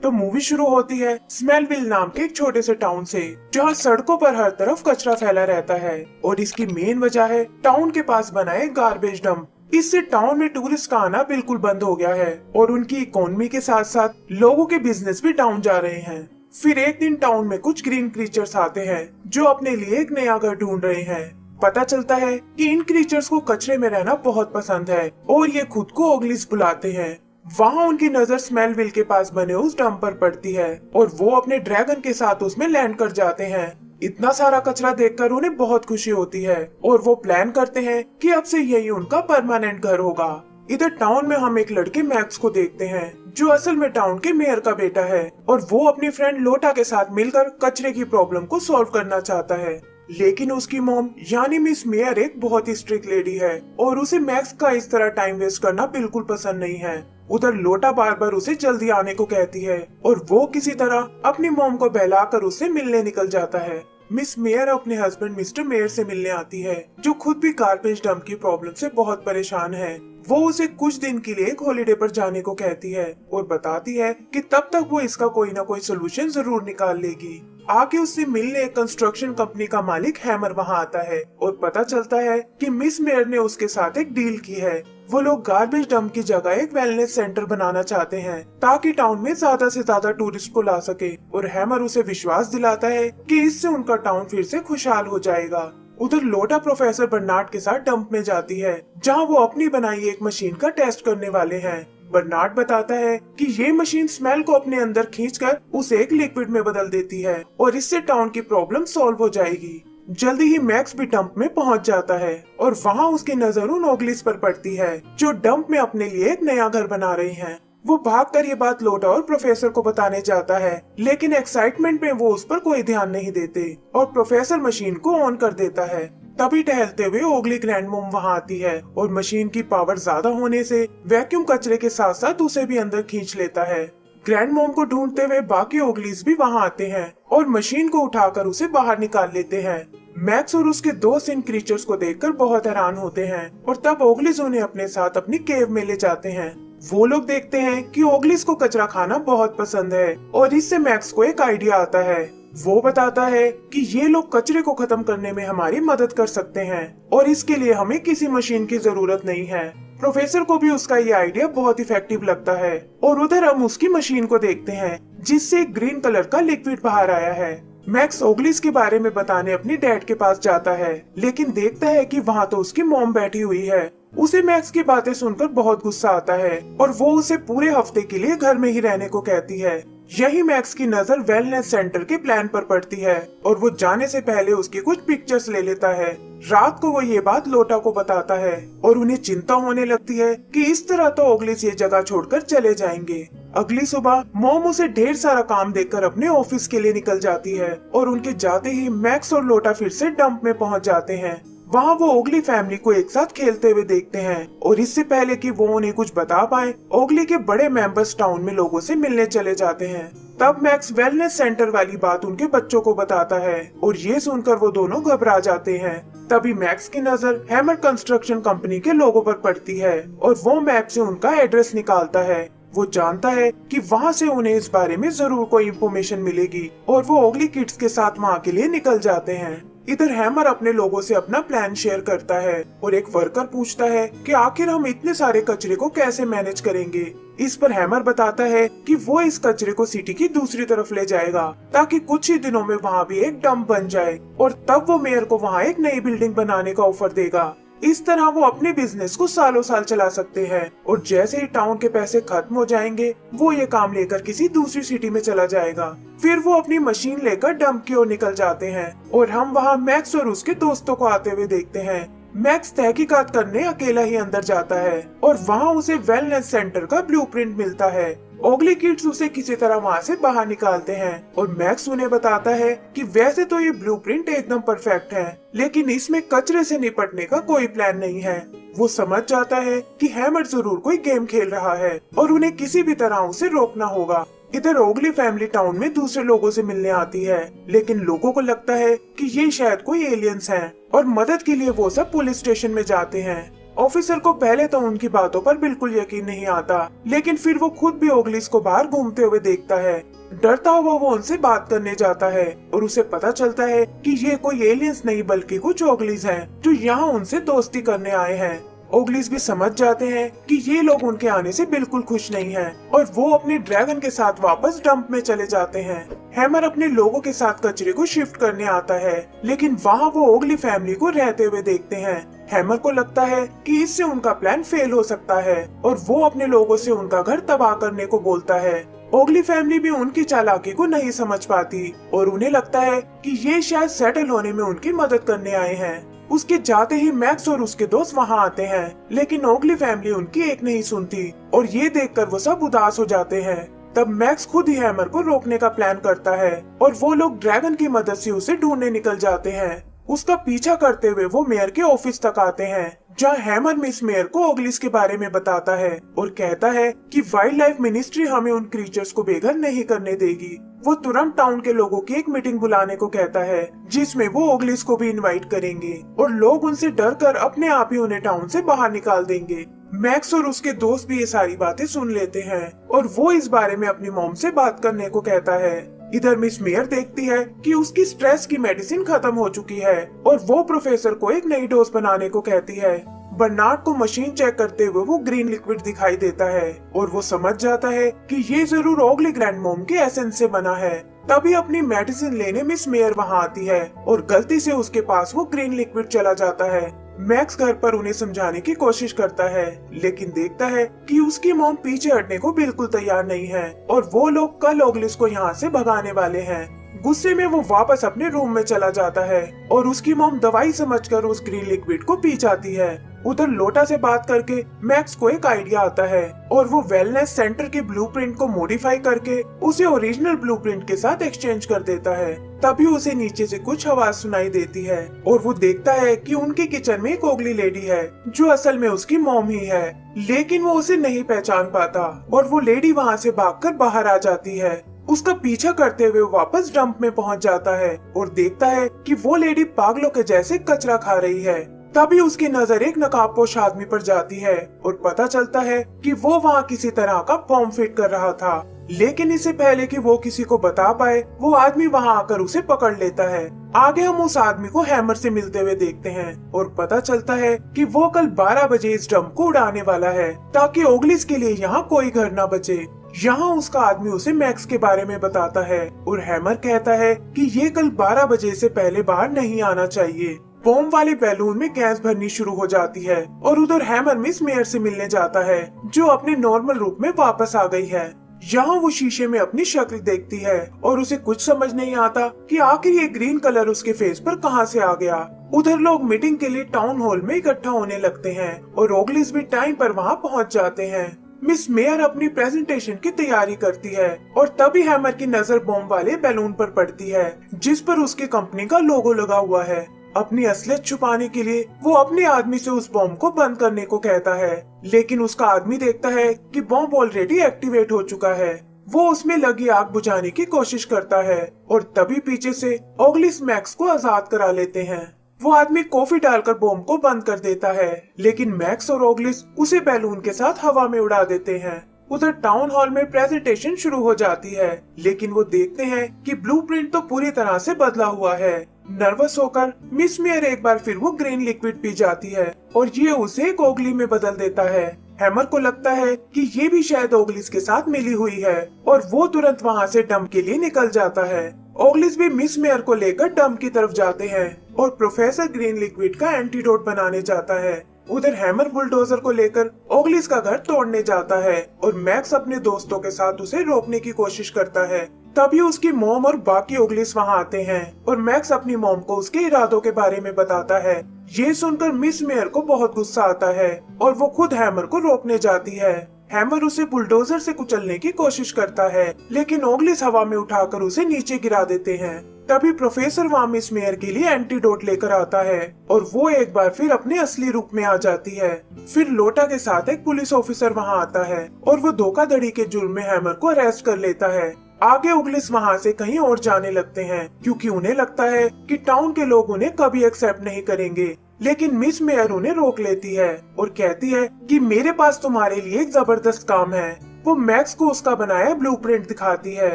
तो मूवी शुरू होती है स्मेलविल नाम के एक छोटे से टाउन से, जहाँ सड़कों पर हर तरफ कचरा फैला रहता है और इसकी मेन वजह है टाउन के पास बना है गार्बेज डंप। इससे टाउन में टूरिस्ट का आना बिल्कुल बंद हो गया है और उनकी इकोनॉमी के साथ साथ लोगों के बिजनेस भी डाउन जा रहे हैं। फिर एक दिन टाउन में कुछ ग्रीन क्रीचर्स आते हैं जो अपने लिए एक नया घर ढूंढ रहे हैं। पता चलता है कि इन क्रीचर्स को कचरे में रहना बहुत पसंद है और ये खुद को ओगलिस बुलाते हैं। वहाँ उनकी नजर स्मेलविल के पास बने उस डंप पर पड़ती है और वो अपने ड्रैगन के साथ उसमें लैंड कर जाते हैं। इतना सारा कचरा देखकर उन्हें बहुत खुशी होती है और वो प्लान करते हैं कि अब से यही उनका परमानेंट घर होगा। इधर टाउन में हम एक लड़के मैक्स को देखते हैं जो असल में टाउन के मेयर का बेटा है और वो अपनी फ्रेंड लोटा के साथ मिलकर कचरे की प्रॉब्लम को सॉल्व करना चाहता है। लेकिन उसकी मॉम यानी मिस मेयर एक बहुत ही स्ट्रिक्ट लेडी है और उसे मैक्स का इस तरह टाइम वेस्ट करना बिल्कुल पसंद नहीं है। उधर लोटा बार बार उसे जल्दी आने को कहती है और वो किसी तरह अपनी मॉम को बहलाकर उससे मिलने निकल जाता है। मिस मेयर अपने हस्बैंड मिस्टर मेयर से मिलने आती है जो खुद भी गार्बेज डंप की प्रॉब्लम से बहुत परेशान है। वो उसे कुछ दिन के लिए एक हॉलिडे पर जाने को कहती है और बताती है कि तब तक वो इसका कोई ना कोई सोल्यूशन जरूर निकाल लेगी। आगे उससे मिलने एक कंस्ट्रक्शन कंपनी का मालिक हैमर वहाँ आता है और पता चलता है कि मिस मेयर ने उसके साथ एक डील की है। वो लोग गार्बेज डंप की जगह एक वेलनेस सेंटर बनाना चाहते हैं ताकि टाउन में ज्यादा से ज्यादा टूरिस्ट को ला सके और हैमर उसे विश्वास दिलाता है कि इससे उनका टाउन फिर से खुशहाल हो जाएगा। उधर लोटा प्रोफेसर बर्नार्ड के साथ डंप में जाती है जहाँ वो अपनी बनाई एक मशीन का टेस्ट करने वाले हैं। बर्नार्ड बताता है कि ये मशीन स्मेल को अपने अंदर खींचकर उसे एक लिक्विड में बदल देती है और इससे टाउन की प्रॉब्लम सॉल्व हो जाएगी। जल्दी ही मैक्स भी डंप में पहुंच जाता है और वहां उसकी नजर उन ओगलिस पर पड़ती है जो डंप में अपने लिए एक नया घर बना रही हैं। वो भागकर ये बात लोटा और प्रोफेसर को बताने जाता है लेकिन एक्साइटमेंट में वो उस पर कोई ध्यान नहीं देते और प्रोफेसर मशीन को ऑन कर देता है। तभी टहलते हुए ओगली ग्रैंडमॉम वहाँ आती है और मशीन की पावर ज्यादा होने से वैक्यूम कचरे के साथ साथ उसे भी अंदर खींच लेता है। ग्रैंडमॉम को ढूंढते हुए बाकी ओगलीज भी वहाँ आते हैं और मशीन को उठाकर उसे बाहर निकाल लेते हैं। मैक्स और उसके दोस्त इन क्रीचर्स को देखकर बहुत हैरान होते हैं और तब ओगलिस उन्हें अपने साथ अपनी केव में ले जाते हैं। वो लोग देखते हैं कि ओगलिस को कचरा खाना बहुत पसंद है और इससे मैक्स को एक आइडिया आता है। वो बताता है कि ये लोग कचरे को खत्म करने में हमारी मदद कर सकते हैं और इसके लिए हमें किसी मशीन की जरूरत नहीं है। प्रोफेसर को भी उसका ये आइडिया बहुत इफेक्टिव लगता है और उधर हम उसकी मशीन को देखते हैं जिससे एक ग्रीन कलर का लिक्विड बाहर आया है। मैक्स ओगलिस के बारे में बताने अपनी डैड के पास जाता है लेकिन देखता है कि वहाँ तो उसकी मॉम बैठी हुई है। उसे मैक्स की बातें सुनकर बहुत गुस्सा आता है और वो उसे पूरे हफ्ते के लिए घर में ही रहने को कहती है। यही मैक्स की नजर वेलनेस सेंटर के प्लान पर पड़ती है और वो जाने से पहले उसकी कुछ पिक्चर्स ले लेता है। रात को वो ये बात लोटा को बताता है और उन्हें चिंता होने लगती है कि इस तरह तो ओगलिस ये जगह छोड़कर चले जाएंगे। अगली सुबह मॉम उसे ढेर सारा काम देकर अपने ऑफिस के लिए निकल जाती है और उनके जाते ही मैक्स और लोटा फिर से डंप में पहुंच जाते हैं। वहाँ वो ओगली फैमिली को एक साथ खेलते हुए देखते हैं और इससे पहले कि वो उन्हें कुछ बता पाए ओगली के बड़े मेंबर्स टाउन में लोगों से मिलने चले जाते हैं। तब मैक्स वेलनेस सेंटर वाली बात उनके बच्चों को बताता है और ये सुनकर वो दोनों घबरा जाते हैं। तभी मैक्स की नजर हैमर कंस्ट्रक्शन कंपनी के लोगों पर पड़ती है और वो मैप से उनका एड्रेस निकालता है। वो जानता है कि वहाँ से उन्हें इस बारे में जरूर कोई इन्फॉर्मेशन मिलेगी और वो ओगली किड्स के साथ वहाँ के लिए निकल जाते हैं। इधर हैमर अपने लोगों से अपना प्लान शेयर करता है और एक वर्कर पूछता है कि आखिर हम इतने सारे कचरे को कैसे मैनेज करेंगे। इस पर हैमर बताता है कि वो इस कचरे को सिटी की दूसरी तरफ ले जाएगा ताकि कुछ ही दिनों में वहाँ भी एक डंप बन जाए और तब वो मेयर को वहाँ एक नई बिल्डिंग बनाने का ऑफर देगा। इस तरह वो अपने बिजनेस को सालों साल चला सकते हैं और जैसे ही टाउन के पैसे खत्म हो जाएंगे वो ये काम लेकर किसी दूसरी सिटी में चला जाएगा। फिर वो अपनी मशीन लेकर डंप की ओर निकल जाते हैं और हम वहाँ मैक्स और उसके दोस्तों को आते हुए देखते हैं। मैक्स तहकीकात करने अकेला ही अंदर जाता है और वहाँ उसे वेलनेस सेंटर का ब्लूप्रिंट मिलता है। ओगली किड्स उसे किसी तरह वहाँ से बाहर निकालते हैं और मैक्स उन्हें बताता है कि वैसे तो ये ब्लूप्रिंट एकदम परफेक्ट है लेकिन इसमें कचरे से निपटने का कोई प्लान नहीं है। वो समझ जाता है कि हैमर जरूर कोई गेम खेल रहा है और उन्हें किसी भी तरह उसे रोकना होगा। इधर ओगली फैमिली टाउन में दूसरे लोगों से मिलने आती है लेकिन लोगों को लगता है कि ये शायद कोई एलियंस हैं और मदद के लिए वो सब पुलिस स्टेशन में जाते हैं ऑफिसर को पहले तो उनकी बातों पर बिल्कुल यकीन नहीं आता, लेकिन फिर वो खुद भी ओगलिस को बाहर घूमते हुए देखता है। डरता हुआ वो उनसे बात करने जाता है और उसे पता चलता है कि ये कोई एलियंस नहीं बल्कि कुछ ओगलिस हैं जो यहाँ उनसे दोस्ती करने आए हैं। ओगलिस भी समझ जाते हैं कि ये लोग उनके आने से बिल्कुल खुश नहीं हैं और वो अपने ड्रैगन के साथ वापस डंप में चले जाते हैं। हैमर अपने लोगों के साथ कचरे को शिफ्ट करने आता है, लेकिन वहाँ वो ओगली फैमिली को रहते हुए देखते हैं। हैमर को लगता है कि इससे उनका प्लान फेल हो सकता है और वो अपने लोगों से उनका घर तबाह करने को बोलता है। ओगली फैमिली भी उनकी चालाकी को नहीं समझ पाती और उन्हें लगता है कि ये शायद सेटल होने में उनकी मदद करने आए हैं। उसके जाते ही मैक्स और उसके दोस्त वहां आते हैं, लेकिन ओगली फैमिली उनकी एक नहीं सुनती और ये देखकर वो सब उदास हो जाते हैं। तब मैक्स खुद ही हैमर को रोकने का प्लान करता है और वो लोग ड्रैगन की मदद से उसे ढूंढने निकल जाते हैं। उसका पीछा करते हुए वो मेयर के ऑफिस तक आते हैं, जहाँ हैमर मिस मेयर को ओगलिस के बारे में बताता है और कहता है कि वाइल्ड लाइफ मिनिस्ट्री हमें उन क्रीचर्स को बेघर नहीं करने देगी। वो तुरंत टाउन के लोगों की एक मीटिंग बुलाने को कहता है, जिसमें वो ओगलिस को भी इनवाइट करेंगे और लोग उनसे डरकर अपने आप ही उन्हें टाउन से बाहर निकाल देंगे। मैक्स और उसके दोस्त भी ये सारी बातें सुन लेते हैं और वो इस बारे में अपनी मॉम से बात करने को कहता है। इधर मिस मेयर देखती है कि उसकी स्ट्रेस की मेडिसिन खत्म हो चुकी है और वो प्रोफेसर को एक नई डोज बनाने को कहती है। बर्नार्ड को मशीन चेक करते हुए वो ग्रीन लिक्विड दिखाई देता है और वो समझ जाता है कि ये जरूर ओगली ग्रैंडमॉम के एसेंस से बना है। तभी अपनी मेडिसिन लेने मिस मेयर वहाँ आती है और गलती से उसके पास वो ग्रीन लिक्विड चला जाता है। मैक्स घर पर उन्हें समझाने की कोशिश करता है, लेकिन देखता है कि उसकी मॉम पीछे हटने को बिल्कुल तैयार नहीं है और वो लोग कल ओगलिस को यहाँ से भगाने वाले हैं। गुस्से में वो वापस अपने रूम में चला जाता है और उसकी मॉम दवाई समझकर उस ग्रीन लिक्विड को पी जाती है। उधर लोटा से बात करके मैक्स को एक आइडिया आता है और वो वेलनेस सेंटर के ब्लूप्रिंट को मॉडिफाई करके उसे ओरिजिनल ब्लूप्रिंट के साथ एक्सचेंज कर देता है। तभी उसे नीचे से कुछ आवाज सुनाई देती है और वो देखता है कि उनके किचन में एक ओगली लेडी है जो असल में उसकी मॉम ही है, लेकिन वो उसे नहीं पहचान पाता और वो लेडी वहाँ से भागकर बाहर आ जाती है। उसका पीछा करते हुए वापस डंप में पहुंच जाता है और देखता है कि वो लेडी पागलों के जैसे कचरा खा रही है। तभी उसकी नजर एक नकाबपोश आदमी पर जाती है और पता चलता है कि वो वहाँ किसी तरह का बॉम्ब फिट कर रहा था, लेकिन इससे पहले कि वो किसी को बता पाए वो आदमी वहाँ आकर उसे पकड़ लेता है। आगे हम उस आदमी को हैमर से मिलते हुए देखते हैं और पता चलता है कि वो कल 12 बजे इस डंप को उड़ाने वाला है ताकि ओगलिस के लिए यहाँ कोई घर न बचे। यहाँ उसका आदमी उसे मैक्स के बारे में बताता है और हैमर कहता है कि ये कल 12 बजे से पहले बाहर नहीं आना चाहिए। बॉम्ब वाले बैलून में गैस भरनी शुरू हो जाती है और उधर हैमर मिस मेयर से मिलने जाता है जो अपने नॉर्मल रूप में वापस आ गई है। यहाँ वो शीशे में अपनी शक्ल देखती है और उसे कुछ समझ नहीं आता कि आखिर ये ग्रीन कलर उसके फेस पर कहाँ से आ गया। उधर लोग मीटिंग के लिए टाउन हॉल में इकट्ठा होने लगते हैं और ओगलिस भी टाइम पर वहाँ पहुँच जाते हैं। मिस मेयर अपनी प्रेजेंटेशन की तैयारी करती है और तभी हैमर की नजर बॉम्ब वाले बैलून पर पड़ती है जिस पर उसकी कंपनी का लोगो लगा हुआ है। अपनी असलियत छुपाने के लिए वो अपने आदमी से उस बॉम्ब को बंद करने को कहता है, लेकिन उसका आदमी देखता है कि बॉम्ब ऑलरेडी एक्टिवेट हो चुका है। वो उसमें लगी आग बुझाने की कोशिश करता है और तभी पीछे से ओगलिस मैक्स को आजाद करा लेते हैं। वो आदमी कॉफी डालकर बॉम्ब को बंद कर देता है, लेकिन मैक्स और ओगलिस उसे बैलून के साथ हवा में उड़ा देते हैं। उधर टाउन हॉल में प्रेजेंटेशन शुरू हो जाती है, लेकिन वो देखते हैं कि ब्लूप्रिंट तो पूरी तरह से बदला हुआ है। नर्वस होकर मिस मेयर एक बार फिर वो ग्रीन लिक्विड पी जाती है और ये उसे एक ओगली में बदल देता है। हैमर को लगता है कि ये भी शायद ओगलिस के साथ मिली हुई है और वो तुरंत वहाँ से डंप के लिए निकल जाता है। ओगलिस भी मिस मेयर को लेकर डंप की तरफ जाते हैं और प्रोफेसर ग्रीन लिक्विड का एंटीडोट बनाने जाता है। उधर हैमर बुलडोजर को लेकर ओगलिस का घर तोड़ने जाता है और मैक्स अपने दोस्तों के साथ उसे रोकने की कोशिश करता है। तभी उसकी मॉम और बाकी ओगलिस वहां आते हैं और मैक्स अपनी मॉम को उसके इरादों के बारे में बताता है। ये सुनकर मिस मेयर को बहुत गुस्सा आता है और वो खुद हैमर को रोकने जाती है। हैमर उसे बुलडोजर से कुचलने की कोशिश करता है, लेकिन ओगलिस हवा में उठाकर उसे नीचे गिरा देते हैं। तभी प्रोफेसर वहाँ मिस मेयर के लिए एंटीडोट लेकर आता है और वो एक बार फिर अपने असली रूप में आ जाती है। फिर लोटा के साथ एक पुलिस ऑफिसर वहाँ आता है और वो धोखाधड़ी के जुर्म में हैमर को अरेस्ट कर लेता है। आगे ओगलिस वहाँ से कहीं और जाने लगते हैं क्योंकि उन्हें लगता है कि टाउन के लोग उन्हें कभी एक्सेप्ट नहीं करेंगे, लेकिन मिस मेयर उन्हें रोक लेती है और कहती है कि मेरे पास तुम्हारे लिए एक जबरदस्त काम है। वो मैक्स को उसका बनाया ब्लूप्रिंट दिखाती है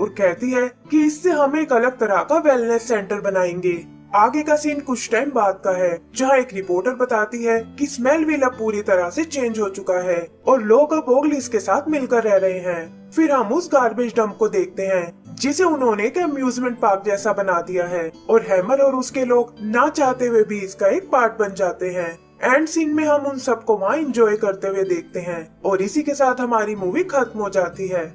और कहती है कि इससे हम एक अलग तरह का वेलनेस सेंटर बनाएंगे। आगे का सीन कुछ टाइम बाद का है, जहाँ एक रिपोर्टर बताती है कि स्मेलविल अब पूरी तरह से चेंज हो चुका है और लोग अब ओगलिस के साथ मिलकर रह रहे हैं। फिर हम उस गार्बेज डंप को देखते हैं जिसे उन्होंने एक अम्यूजमेंट पार्क जैसा बना दिया है और हैमर और उसके लोग ना चाहते हुए भी इसका एक पार्ट बन जाते हैं। एंड सीन में हम उन सबको वहाँ एंजॉय करते हुए देखते हैं और इसी के साथ हमारी मूवी खत्म हो जाती है।